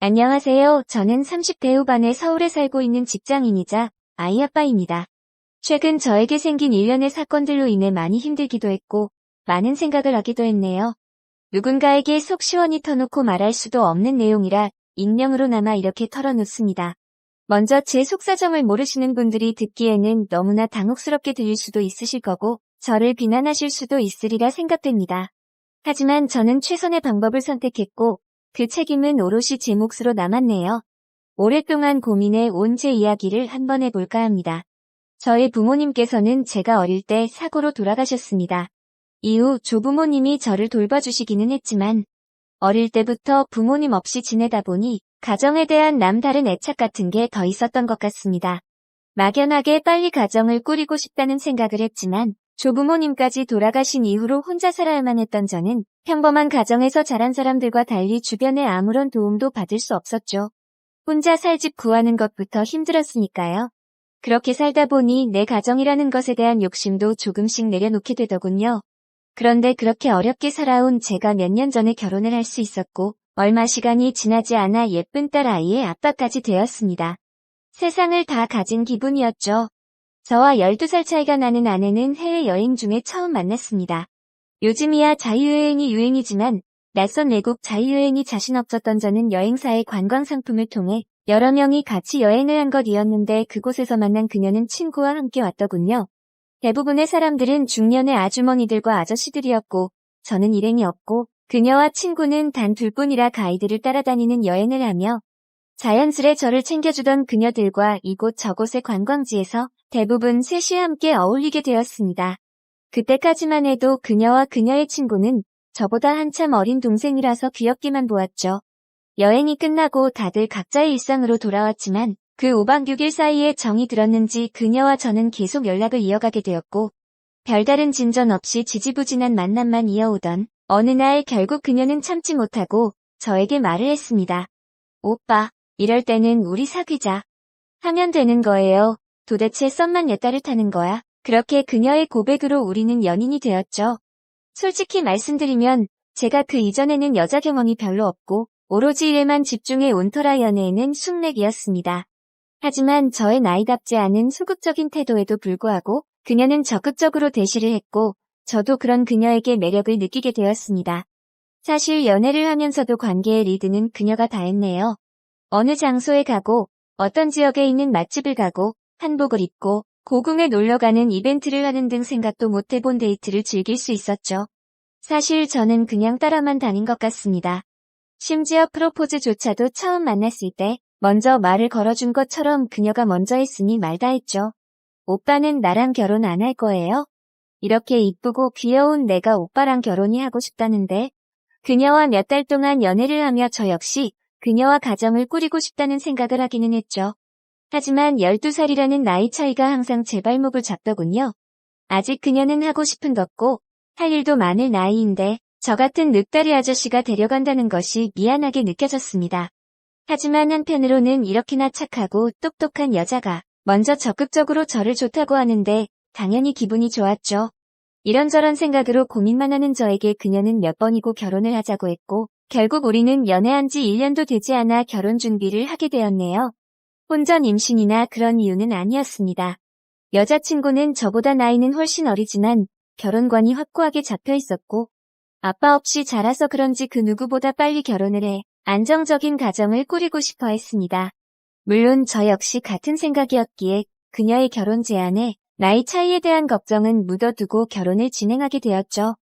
안녕하세요. 저는 30대 후반의 서울에 살고 있는 직장인이자 아이 아빠입니다. 최근 저에게 생긴 일련의 사건들로 인해 많이 힘들기도 했고 많은 생각을 하기도 했네요. 누군가에게 속 시원히 터놓고 말할 수도 없는 내용이라 익명으로나마 이렇게 털어놓습니다. 먼저 제 속사정을 모르시는 분들이 듣기에는 너무나 당혹스럽게 들릴 수도 있으실 거고 저를 비난하실 수도 있으리라 생각됩니다. 하지만 저는 최선의 방법을 선택했고 그 책임은 오롯이 제 몫으로 남았네요. 오랫동안 고민해 온 제 이야기를 한번 해볼까 합니다. 저의 부모님께서는 제가 어릴 때 사고로 돌아가셨습니다. 이후 조부모님이 저를 돌봐주시기는 했지만 어릴 때부터 부모님 없이 지내다 보니 가정에 대한 남다른 애착 같은 게 더 있었던 것 같습니다. 막연하게 빨리 가정을 꾸리고 싶다는 생각을 했지만 조부모님까지 돌아가신 이후로 혼자 살아야만 했던 저는 평범한 가정에서 자란 사람들과 달리 주변에 아무런 도움도 받을 수 없었죠. 혼자 살 집 구하는 것부터 힘들었으니까요. 그렇게 살다 보니 내 가정이라는 것에 대한 욕심도 조금씩 내려놓게 되더군요. 그런데 그렇게 어렵게 살아온 제가 몇 년 전에 결혼을 할 수 있었고 얼마 시간이 지나지 않아 예쁜 딸 아이의 아빠까지 되었습니다. 세상을 다 가진 기분이었죠. 저와 12살 차이가 나는 아내는 해외여행 중에 처음 만났습니다. 요즘이야 자유여행이 유행이지만 낯선 외국 자유여행이 자신 없었던 저는 여행사의 관광상품을 통해 여러 명이 같이 여행을 한 것이었는데 그곳에서 만난 그녀는 친구와 함께 왔더군요. 대부분의 사람들은 중년의 아주머니들과 아저씨들이었고 저는 일행이 없고 그녀와 친구는 단 둘뿐이라 가이드를 따라다니는 여행을 하며 자연스레 저를 챙겨주던 그녀들과 이곳 저곳의 관광지에서 대부분 셋이 함께 어울리게 되었습니다. 그때까지만 해도 그녀와 그녀의 친구는 저보다 한참 어린 동생이라서 귀엽기만 보았죠. 여행이 끝나고 다들 각자의 일상으로 돌아왔지만 그 5박 6일 사이에 정이 들었는지 그녀와 저는 계속 연락을 이어가게 되었고 별다른 진전 없이 지지부진한 만남만 이어오던 어느 날 결국 그녀는 참지 못하고 저에게 말을 했습니다. 오빠, 이럴 때는 우리 사귀자. 하면 되는 거예요. 도대체 썸만 몇 달을 타는 거야? 그렇게 그녀의 고백으로 우리는 연인이 되었죠. 솔직히 말씀드리면 제가 그 이전에는 여자 경험이 별로 없고 오로지 일에만 집중해 온 터라 연애에는 숙맥이었습니다. 하지만 저의 나이답지 않은 소극적인 태도에도 불구하고 그녀는 적극적으로 대시를 했고 저도 그런 그녀에게 매력을 느끼게 되었습니다. 사실 연애를 하면서도 관계의 리드는 그녀가 다 했네요. 어느 장소에 가고 어떤 지역에 있는 맛집을 가고 한복을 입고 고궁에 놀러가는 이벤트를 하는 등 생각도 못 해본 데이트를 즐길 수 있었죠. 사실 저는 그냥 따라만 다닌 것 같습니다. 심지어 프로포즈조차도 처음 만났을 때 먼저 말을 걸어준 것처럼 그녀가 먼저 했으니 말 다 했죠. 오빠는 나랑 결혼 안 할 거예요? 이렇게 이쁘고 귀여운 내가 오빠랑 결혼이 하고 싶다는데 그녀와 몇 달 동안 연애를 하며 저 역시 그녀와 가정을 꾸리고 싶다는 생각을 하기는 했죠. 하지만 12살이라는 나이 차이가 항상 제 발목을 잡더군요. 아직 그녀는 하고 싶은 것고 할 일도 많을 나이인데 저 같은 늑다리 아저씨가 데려간다는 것이 미안하게 느껴졌습니다. 하지만 한편으로는 이렇게나 착하고 똑똑한 여자가 먼저 적극적으로 저를 좋다고 하는데 당연히 기분이 좋았죠. 이런저런 생각으로 고민만 하는 저에게 그녀는 몇 번이고 결혼을 하자고 했고 결국 우리는 연애한 지 1년도 되지 않아 결혼 준비를 하게 되었네요. 혼전 임신이나 그런 이유는 아니었습니다. 여자친구는 저보다 나이는 훨씬 어리지만 결혼관이 확고하게 잡혀 있었고 아빠 없이 자라서 그런지 그 누구보다 빨리 결혼을 해 안정적인 가정을 꾸리고 싶어 했습니다. 물론 저 역시 같은 생각이었기에 그녀의 결혼 제안에 나이 차이에 대한 걱정은 묻어두고 결혼을 진행하게 되었죠.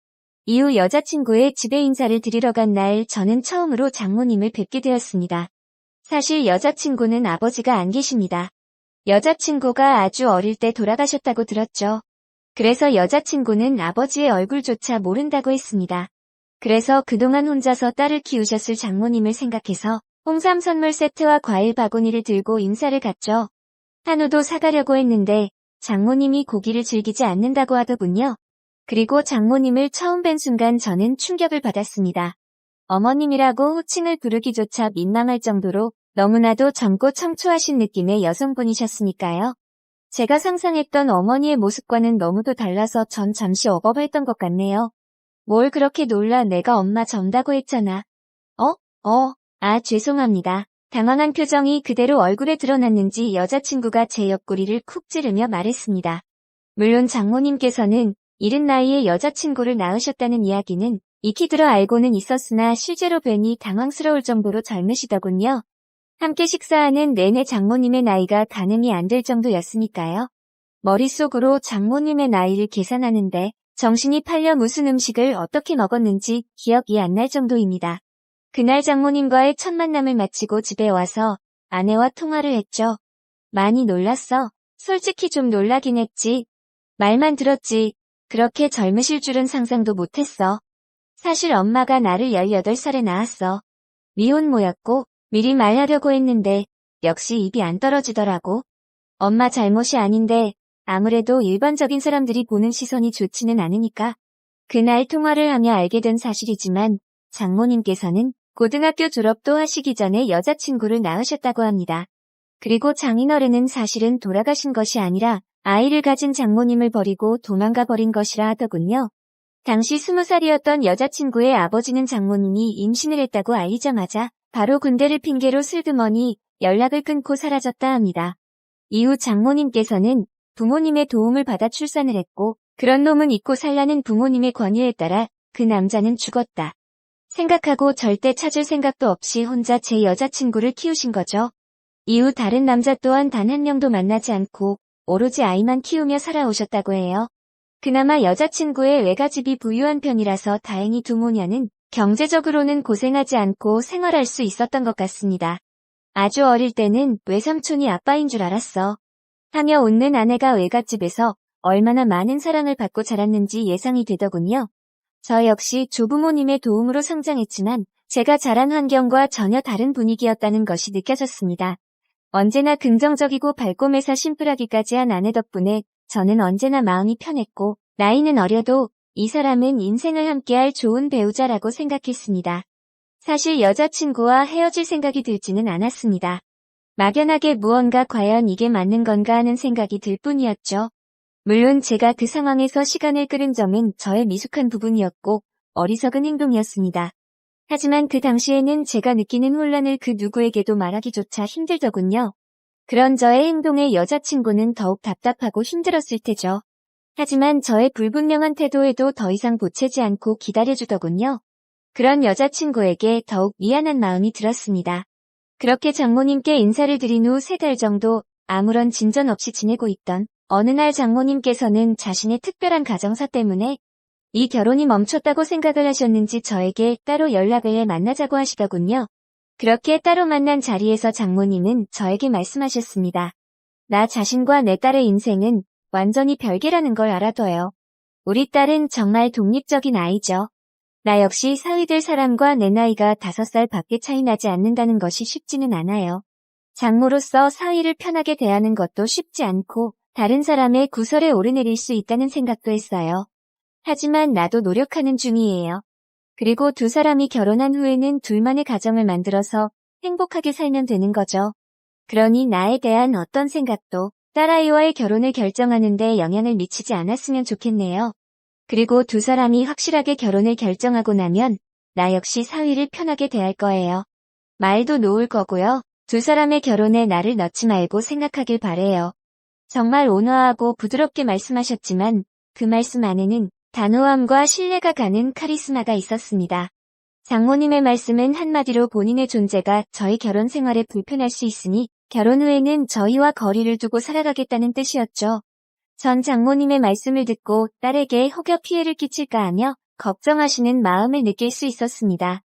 이후 여자친구의 집에 인사를 드리러 간 날 저는 처음으로 장모님을 뵙게 되었습니다. 사실 여자친구는 아버지가 안 계십니다. 여자친구가 아주 어릴 때 돌아가셨다고 들었죠. 그래서 여자친구는 아버지의 얼굴조차 모른다고 했습니다. 그래서 그동안 혼자서 딸을 키우셨을 장모님을 생각해서 홍삼 선물 세트와 과일 바구니를 들고 인사를 갔죠. 한우도 사가려고 했는데 장모님이 고기를 즐기지 않는다고 하더군요. 그리고 장모님을 처음 뵌 순간 저는 충격을 받았습니다. 어머님이라고 호칭을 부르기조차 민망할 정도로 너무나도 젊고 청초하신 느낌의 여성분이셨으니까요. 제가 상상했던 어머니의 모습과는 너무도 달라서 전 잠시 어버버했던 것 같네요. 뭘 그렇게 놀라 내가 엄마 젊다고 했잖아. 아, 죄송합니다. 당황한 표정이 그대로 얼굴에 드러났는지 여자친구가 제 옆구리를 쿡 찌르며 말했습니다. 물론 장모님께서는 이른 나이에 여자친구를 낳으셨다는 이야기는 익히 들어 알고는 있었으나 실제로 뵈니 당황스러울 정도로 젊으시더군요. 함께 식사하는 내내 장모님의 나이가 가늠이 안 될 정도였으니까요. 머릿속으로 장모님의 나이를 계산하는데 정신이 팔려 무슨 음식을 어떻게 먹었는지 기억이 안 날 정도입니다. 그날 장모님과의 첫 만남을 마치고 집에 와서 아내와 통화를 했죠. 많이 놀랐어. 솔직히 좀 놀라긴 했지. 말만 들었지. 그렇게 젊으실 줄은 상상도 못했어. 사실 엄마가 나를 18살에 낳았어. 미혼모였고 미리 말하려고 했는데 역시 입이 안 떨어지더라고. 엄마 잘못이 아닌데 아무래도 일반적인 사람들이 보는 시선이 좋지는 않으니까. 그날 통화를 하며 알게 된 사실이지만 장모님께서는 고등학교 졸업도 하시기 전에 여자친구를 낳으셨다고 합니다. 그리고 장인어른은 사실은 돌아가신 것이 아니라 아이를 가진 장모님을 버리고 도망가 버린 것이라 하더군요. 당시 20살이었던 여자친구의 아버지는 장모님이 임신을 했다고 알리자마자 바로 군대를 핑계로 슬그머니 연락을 끊고 사라졌다 합니다. 이후 장모님께서는 부모님의 도움을 받아 출산을 했고 그런 놈은 잊고 살라는 부모님의 권유에 따라 그 남자는 죽었다. 생각하고 절대 찾을 생각도 없이 혼자 제 여자친구를 키우신 거죠. 이후 다른 남자 또한 단 한 명도 만나지 않고 오로지 아이만 키우며 살아오셨다고 해요. 그나마 여자친구의 외가집이 부유한 편이라서 다행히 두 모녀는 경제적으로는 고생하지 않고 생활할 수 있었던 것 같습니다. 아주 어릴 때는 외삼촌이 아빠인 줄 알았어. 하며 웃는 아내가 외갓집에서 얼마나 많은 사랑을 받고 자랐는지 예상이 되더군요. 저 역시 조부모님의 도움으로 성장했지만 제가 자란 환경과 전혀 다른 분위기였다는 것이 느껴졌습니다. 언제나 긍정적이고 밝고 매사 심플하기까지 한 아내 덕분에 저는 언제나 마음이 편했고 나이는 어려도 이 사람은 인생을 함께할 좋은 배우자라고 생각했습니다. 사실 여자친구와 헤어질 생각이 들지는 않았습니다. 막연하게 무언가 과연 이게 맞는 건가 하는 생각이 들 뿐이었죠. 물론 제가 그 상황에서 시간을 끌은 점은 저의 미숙한 부분이었고 어리석은 행동이었습니다. 하지만 그 당시에는 제가 느끼는 혼란을 그 누구에게도 말하기조차 힘들더군요. 그런 저의 행동에 여자친구는 더욱 답답하고 힘들었을 테죠. 하지만 저의 불분명한 태도에도 더 이상 보채지 않고 기다려주더군요. 그런 여자친구에게 더욱 미안한 마음이 들었습니다. 그렇게 장모님께 인사를 드린 후 3달 정도 아무런 진전 없이 지내고 있던 어느 날 장모님께서는 자신의 특별한 가정사 때문에 이 결혼이 멈췄다고 생각을 하셨는지 저에게 따로 연락을 해 만나자고 하시더군요. 그렇게 따로 만난 자리에서 장모님은 저에게 말씀하셨습니다. 나 자신과 내 딸의 인생은 완전히 별개라는 걸 알아둬요. 우리 딸은 정말 독립적인 아이죠. 나 역시 사위 될 사람과 내 나이가 5살 밖에 차이 나지 않는다는 것이 쉽지는 않아요. 장모로서 사위를 편하게 대하는 것도 쉽지 않고 다른 사람의 구설에 오르내릴 수 있다는 생각도 했어요. 하지만 나도 노력하는 중이에요. 그리고 두 사람이 결혼한 후에는 둘만의 가정을 만들어서 행복하게 살면 되는 거죠. 그러니 나에 대한 어떤 생각도 딸아이와의 결혼을 결정하는 데 영향을 미치지 않았으면 좋겠네요. 그리고 두 사람이 확실하게 결혼을 결정하고 나면 나 역시 사위를 편하게 대할 거예요. 말도 놓을 거고요. 두 사람의 결혼에 나를 넣지 말고 생각하길 바래요. 정말 온화하고 부드럽게 말씀하셨지만 그 말씀 안에는 단호함과 신뢰가 가는 카리스마가 있었습니다. 장모님의 말씀은 한마디로 본인의 존재가 저희 결혼 생활에 불편할 수 있으니 결혼 후에는 저희와 거리를 두고 살아가겠다는 뜻이었죠. 전 장모님의 말씀을 듣고 딸에게 혹여 피해를 끼칠까 하며 걱정하시는 마음을 느낄 수 있었습니다.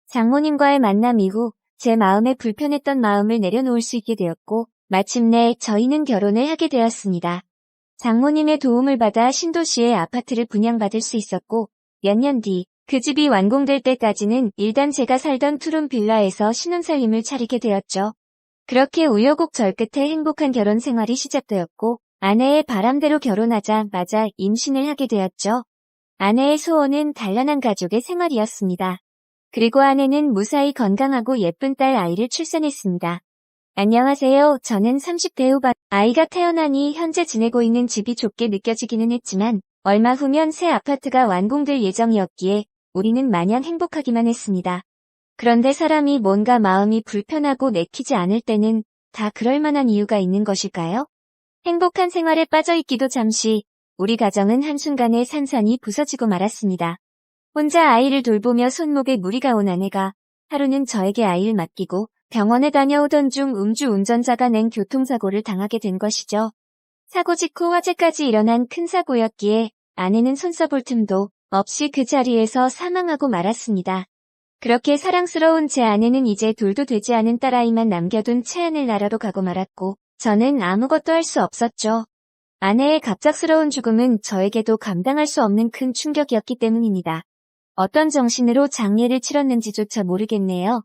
장모님과의 만남 이후 제 마음에 불편했던 마음을 내려놓을 수 있게 되었고 마침내 저희는 결혼을 하게 되었습니다. 장모님의 도움을 받아 신도시의 아파트를 분양받을 수 있었고 몇 년 뒤 그 집이 완공될 때까지는 일단 제가 살던 투룸 빌라에서 신혼살림을 차리게 되었죠. 그렇게 우여곡절 끝에 행복한 결혼 생활이 시작되었고 아내의 바람대로 결혼하자마자 임신을 하게 되었죠. 아내의 소원은 단란한 가족의 생활이었습니다. 그리고 아내는 무사히 건강하고 예쁜 딸 아이를 출산했습니다. 안녕하세요. 저는 30대 후반 아이가 태어나니 현재 지내고 있는 집이 좁게 느껴지기는 했지만 얼마 후면 새 아파트가 완공될 예정이었기에 우리는 마냥 행복하기만 했습니다. 그런데 사람이 뭔가 마음이 불편하고 내키지 않을 때는 다 그럴 만한 이유가 있는 것일까요? 행복한 생활에 빠져있기도 잠시, 우리 가정은 한순간에 산산이 부서지고 말았습니다. 혼자 아이를 돌보며 손목에 무리가 온 아내가 하루는 저에게 아이를 맡기고 병원에 다녀오던 중 음주운전자가 낸 교통사고를 당하게 된 것이죠. 사고 직후 화재까지 일어난 큰 사고였기에 아내는 손써볼 틈도 없이 그 자리에서 사망하고 말았습니다. 그렇게 사랑스러운 제 아내는 이제 둘도 되지 않은 딸아이만 남겨둔 채하늘 나라로 가고 말았고 저는 아무것도 할 수 없었죠. 아내의 갑작스러운 죽음은 저에게도 감당할 수 없는 큰 충격이었기 때문입니다. 어떤 정신으로 장례를 치렀는지조차 모르겠네요.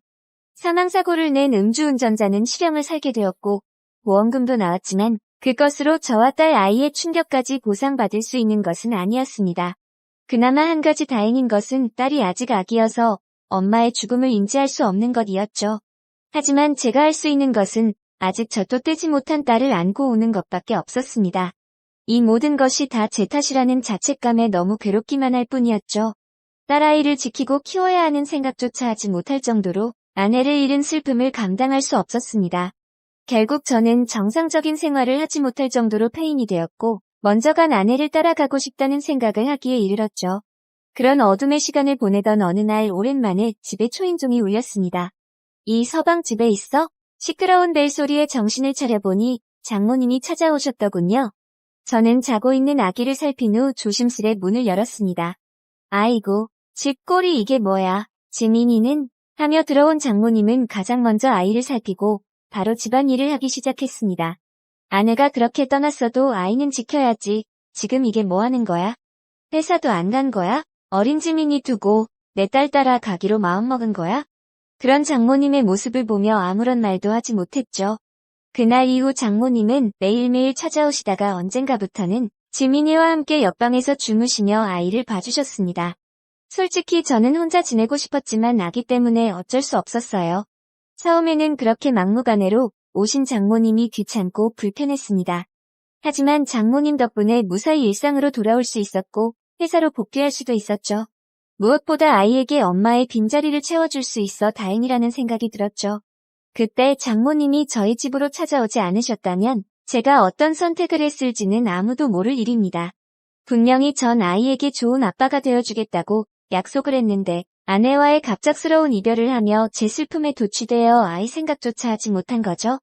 사망사고를 낸 음주운전자는 실형을 살게 되었고 보험금도 나왔지만 그것으로 저와 딸 아이의 충격까지 보상받을 수 있는 것은 아니었습니다. 그나마 한 가지 다행인 것은 딸이 아직 아기여서 엄마의 죽음을 인지할 수 없는 것이었죠. 하지만 제가 할 수 있는 것은 아직 젖도 떼지 못한 딸을 안고 우는 것밖에 없었습니다. 이 모든 것이 다 제 탓이라는 자책감에 너무 괴롭기만 할 뿐이었죠. 딸아이를 지키고 키워야 하는 생각조차 하지 못할 정도로 아내를 잃은 슬픔을 감당할 수 없었습니다. 결국 저는 정상적인 생활을 하지 못할 정도로 폐인이 되었고 먼저 간 아내를 따라가고 싶다는 생각을 하기에 이르렀죠. 그런 어둠의 시간을 보내던 어느 날 오랜만에 집에 초인종이 울렸습니다. 이 서방 집에 있어? 시끄러운 벨소리에 정신을 차려보니 장모님이 찾아오셨더군요. 저는 자고 있는 아기를 살핀 후 조심스레 문을 열었습니다. 아이고, 집 꼴이 이게 뭐야, 지민이는? 하며 들어온 장모님은 가장 먼저 아이를 살피고 바로 집안일을 하기 시작했습니다. 아내가 그렇게 떠났어도 아이는 지켜야지. 지금 이게 뭐 하는 거야? 회사도 안 간 거야? 어린 지민이 두고 내 딸 따라 가기로 마음먹은 거야? 그런 장모님의 모습을 보며 아무런 말도 하지 못했죠. 그날 이후 장모님은 매일매일 찾아오시다가 언젠가부터는 지민이와 함께 옆방에서 주무시며 아이를 봐주셨습니다. 솔직히 저는 혼자 지내고 싶었지만 아기 때문에 어쩔 수 없었어요. 처음에는 그렇게 막무가내로 오신 장모님이 귀찮고 불편했습니다. 하지만 장모님 덕분에 무사히 일상으로 돌아올 수 있었고 회사로 복귀할 수도 있었죠. 무엇보다 아이에게 엄마의 빈자리를 채워줄 수 있어 다행이라는 생각이 들었죠. 그때 장모님이 저희 집으로 찾아오지 않으셨다면 제가 어떤 선택을 했을지는 아무도 모를 일입니다. 분명히 전 아이에게 좋은 아빠가 되어주겠다고 약속을 했는데 아내와의 갑작스러운 이별을 하며 제 슬픔에 도취되어 아이 생각조차 하지 못한 거죠.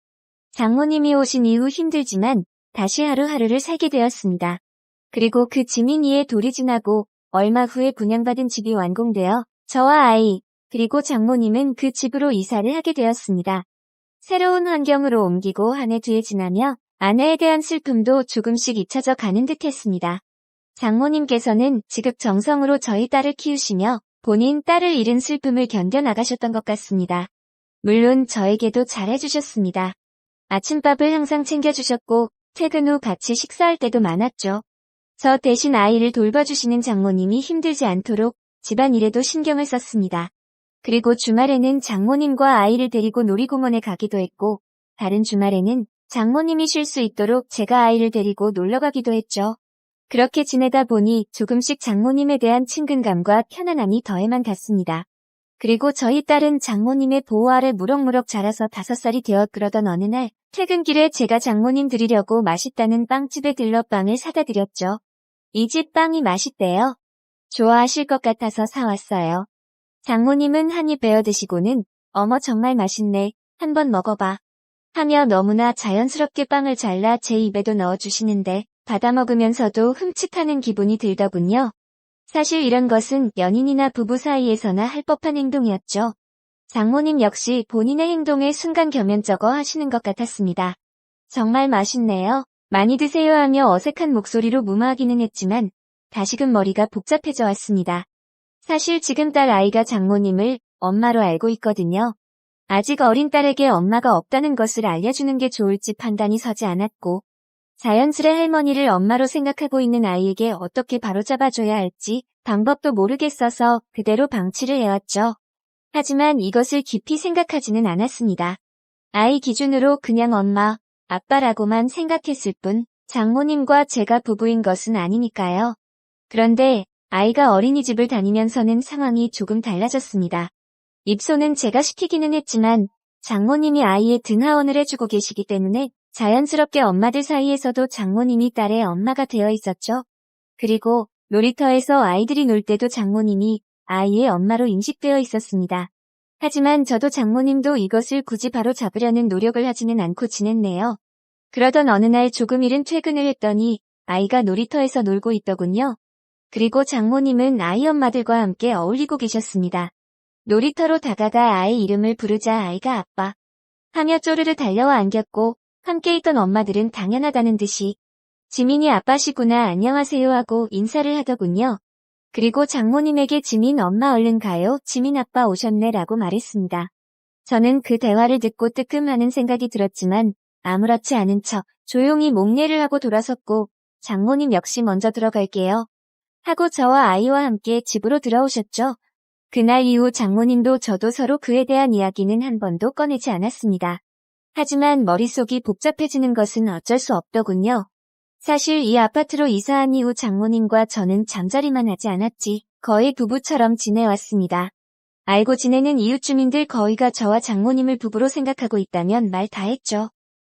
장모님이 오신 이후 힘들지만 다시 하루하루를 살게 되었습니다. 그리고 그 지민이의 돌이 지나고 얼마 후에 분양받은 집이 완공되어 저와 아이, 그리고 장모님은 그 집으로 이사를 하게 되었습니다. 새로운 환경으로 옮기고 한 해 뒤에 지나며 아내에 대한 슬픔도 조금씩 잊혀져 가는 듯 했습니다. 장모님께서는 지극정성으로 저희 딸을 키우시며 본인 딸을 잃은 슬픔을 견뎌나가셨던 것 같습니다. 물론 저에게도 잘해주셨습니다. 아침밥을 항상 챙겨주셨고 퇴근 후 같이 식사할 때도 많았죠. 저 대신 아이를 돌봐주시는 장모님이 힘들지 않도록 집안일에도 신경을 썼습니다. 그리고 주말에는 장모님과 아이를 데리고 놀이공원에 가기도 했고 다른 주말에는 장모님이 쉴 수 있도록 제가 아이를 데리고 놀러가기도 했죠. 그렇게 지내다 보니 조금씩 장모님에 대한 친근감과 편안함이 더해만 갔습니다. 그리고 저희 딸은 장모님의 보호 아래 무럭무럭 자라서 5살이 되어 그러던 어느 날 퇴근길에 제가 장모님 드리려고 맛있다는 빵집에 들러 빵을 사다 드렸죠. 이 집 빵이 맛있대요. 좋아하실 것 같아서 사왔어요. 장모님은 한 입 베어 드시고는 어머 정말 맛있네. 한번 먹어봐. 하며 너무나 자연스럽게 빵을 잘라 제 입에도 넣어주시는데 받아 먹으면서도 흠칫하는 기분이 들더군요. 사실 이런 것은 연인이나 부부 사이에서나 할 법한 행동이었죠. 장모님 역시 본인의 행동에 순간 겸연쩍어 하시는 것 같았습니다. 정말 맛있네요. 많이 드세요 하며 어색한 목소리로 무마하기는 했지만 다시금 머리가 복잡해져 왔습니다. 사실 지금 딸 아이가 장모님을 엄마로 알고 있거든요. 아직 어린 딸에게 엄마가 없다는 것을 알려주는 게 좋을지 판단이 서지 않았고 자연스레 할머니를 엄마로 생각하고 있는 아이에게 어떻게 바로잡아줘야 할지 방법도 모르겠어서 그대로 방치를 해왔죠. 하지만 이것을 깊이 생각하지는 않았습니다. 아이 기준으로 그냥 엄마, 아빠라고만 생각했을 뿐 장모님과 제가 부부인 것은 아니니까요. 그런데 아이가 어린이집을 다니면서는 상황이 조금 달라졌습니다. 입소는 제가 시키기는 했지만 장모님이 아이의 등하원을 해주고 계시기 때문에 자연스럽게 엄마들 사이에서도 장모님이 딸의 엄마가 되어 있었죠. 그리고 놀이터에서 아이들이 놀 때도 장모님이 아이의 엄마로 인식되어 있었습니다. 하지만 저도 장모님도 이것을 굳이 바로 잡으려는 노력을 하지는 않고 지냈네요. 그러던 어느 날 조금 이른 퇴근을 했더니 아이가 놀이터에서 놀고 있더군요. 그리고 장모님은 아이 엄마들과 함께 어울리고 계셨습니다. 놀이터로 다가가 아이 이름을 부르자 아이가 아빠 하며 쪼르르 달려와 안겼고 함께 있던 엄마들은 당연하다는 듯이 지민이 아빠시구나 안녕하세요 하고 인사를 하더군요. 그리고 장모님에게 지민 엄마 얼른 가요 지민 아빠 오셨네 라고 말했습니다. 저는 그 대화를 듣고 뜨끔하는 생각이 들었지만 아무렇지 않은 척 조용히 목례를 하고 돌아섰고 장모님 역시 먼저 들어갈게요 하고 저와 아이와 함께 집으로 들어오셨죠. 그날 이후 장모님도 저도 서로 그에 대한 이야기는 한 번도 꺼내지 않았습니다. 하지만 머릿속이 복잡해지는 것은 어쩔 수 없더군요. 사실 이 아파트로 이사한 이후 장모님과 저는 잠자리만 하지 않았지 거의 부부처럼 지내왔습니다. 알고 지내는 이웃 주민들 거의가 저와 장모님을 부부로 생각하고 있다면 말 다 했죠.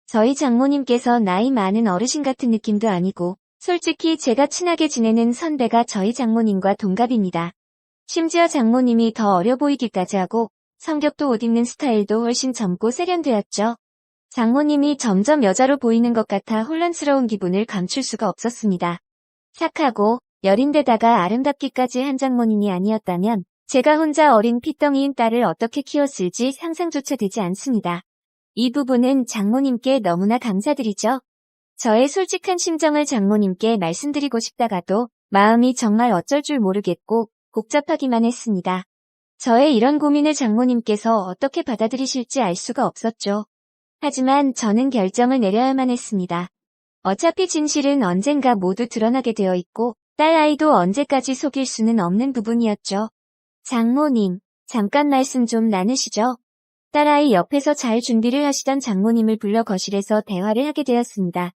저희 장모님께서 나이 많은 어르신 같은 느낌도 아니고 솔직히 제가 친하게 지내는 선배가 저희 장모님과 동갑입니다. 심지어 장모님이 더 어려 보이기까지 하고 성격도 옷 입는 스타일도 훨씬 젊고 세련되었죠. 장모님이 점점 여자로 보이는 것 같아 혼란스러운 기분을 감출 수가 없었습니다. 착하고 여린데다가 아름답기까지 한 장모님이 아니었다면 제가 혼자 어린 핏덩이인 딸을 어떻게 키웠을지 상상조차 되지 않습니다. 이 부분은 장모님께 너무나 감사드리죠. 저의 솔직한 심정을 장모님께 말씀드리고 싶다가도 마음이 정말 어쩔 줄 모르겠고 복잡하기만 했습니다. 저의 이런 고민을 장모님께서 어떻게 받아들이실지 알 수가 없었죠. 하지만 저는 결정을 내려야만 했습니다. 어차피 진실은 언젠가 모두 드러나게 되어 있고 딸 아이도 언제까지 속일 수는 없는 부분이었죠. 장모님, 잠깐 말씀 좀 나누시죠. 딸아이 옆에서 잘 준비를 하시던 장모님을 불러 거실에서 대화를 하게 되었습니다.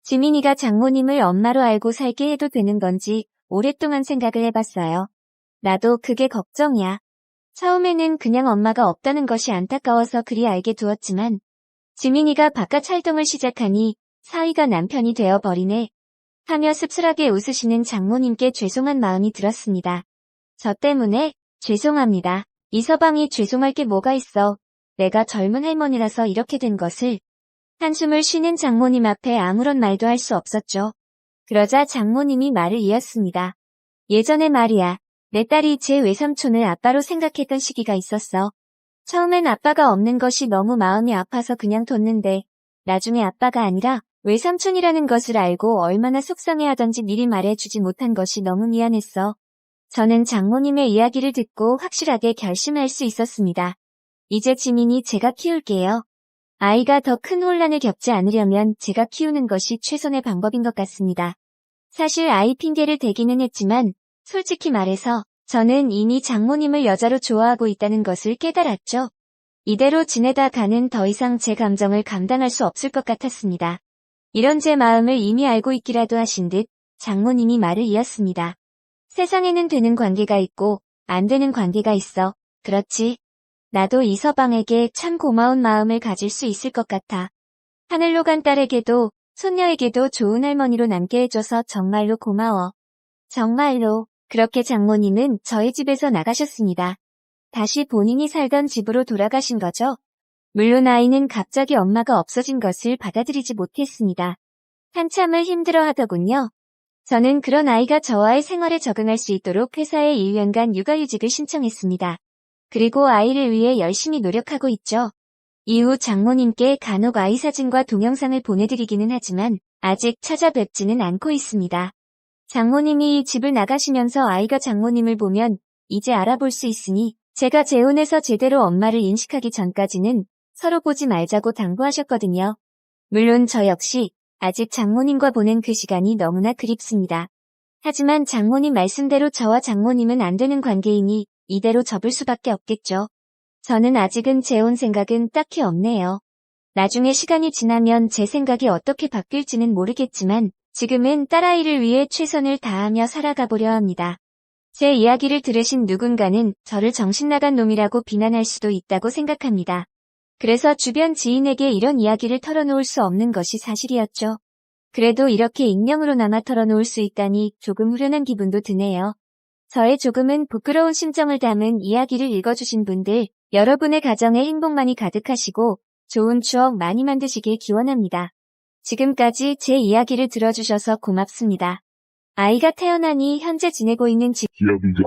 지민이가 장모님을 엄마로 알고 살게 해도 되는 건지 오랫동안 생각을 해봤어요. 나도 그게 걱정이야. 처음에는 그냥 엄마가 없다는 것이 안타까워서 그리 알게 두었지만 지민이가 바깥 활동을 시작하니 사위가 남편이 되어버리네 하며 씁쓸하게 웃으시는 장모님께 죄송한 마음이 들었습니다. 저 때문에? 죄송합니다. 이서방이 죄송할 게 뭐가 있어. 내가 젊은 할머니라서 이렇게 된 것을. 한숨을 쉬는 장모님 앞에 아무런 말도 할 수 없었죠. 그러자 장모님이 말을 이었습니다. 예전에 말이야. 내 딸이 제 외삼촌을 아빠로 생각했던 시기가 있었어. 처음엔 아빠가 없는 것이 너무 마음이 아파서 그냥 뒀는데 나중에 아빠가 아니라 외삼촌이라는 것을 알고 얼마나 속상해하던지 미리 말해주지 못한 것이 너무 미안했어. 저는 장모님의 이야기를 듣고 확실하게 결심할 수 있었습니다. 이제 지민이 제가 키울게요. 아이가 더 큰 혼란을 겪지 않으려면 제가 키우는 것이 최선의 방법인 것 같습니다. 사실 아이 핑계를 대기는 했지만 솔직히 말해서 저는 이미 장모님을 여자로 좋아하고 있다는 것을 깨달았죠. 이대로 지내다 가는 더 이상 제 감정을 감당할 수 없을 것 같았습니다. 이런 제 마음을 이미 알고 있기라도 하신 듯 장모님이 말을 이었습니다. 세상에는 되는 관계가 있고 안 되는 관계가 있어. 그렇지. 나도 이서방에게 참 고마운 마음을 가질 수 있을 것 같아. 하늘로 간 딸에게도 손녀에게도 좋은 할머니로 남게 해줘서 정말로 고마워. 정말로. 그렇게 장모님은 저희 집에서 나가셨습니다. 다시 본인이 살던 집으로 돌아가신 거죠. 물론 아이는 갑자기 엄마가 없어진 것을 받아들이지 못했습니다. 한참을 힘들어 하더군요. 저는 그런 아이가 저와의 생활에 적응할 수 있도록 회사에 1년간 육아휴직을 신청했습니다. 그리고 아이를 위해 열심히 노력하고 있죠. 이후 장모님께 간혹 아이 사진과 동영상을 보내드리기는 하지만 아직 찾아뵙지는 않고 있습니다. 장모님이 이 집을 나가시면서 아이가 장모님을 보면 이제 알아볼 수 있으니 제가 재혼해서 제대로 엄마를 인식하기 전까지는 서로 보지 말자고 당부하셨거든요. 물론 저 역시 아직 장모님과 보낸 그 시간이 너무나 그립습니다. 하지만 장모님 말씀대로 저와 장모님은 안 되는 관계이니 이대로 접을 수밖에 없겠죠. 저는 아직은 재혼 생각은 딱히 없네요. 나중에 시간이 지나면 제 생각이 어떻게 바뀔지는 모르겠지만 지금은 딸아이를 위해 최선을 다하며 살아가 보려 합니다. 제 이야기를 들으신 누군가는 저를 정신나간 놈이라고 비난할 수도 있다고 생각합니다. 그래서 주변 지인에게 이런 이야기를 털어놓을 수 없는 것이 사실이었죠. 그래도 이렇게 익명으로나마 털어놓을 수 있다니 조금 후련한 기분도 드네요. 저의 조금은 부끄러운 심정을 담은 이야기를 읽어주신 분들, 여러분의 가정에 행복만이 가득하시고 좋은 추억 많이 만드시길 기원합니다. 지금까지 제 이야기를 들어주셔서 고맙습니다. 아이가 태어나니 현재 지내고 있는 기업이자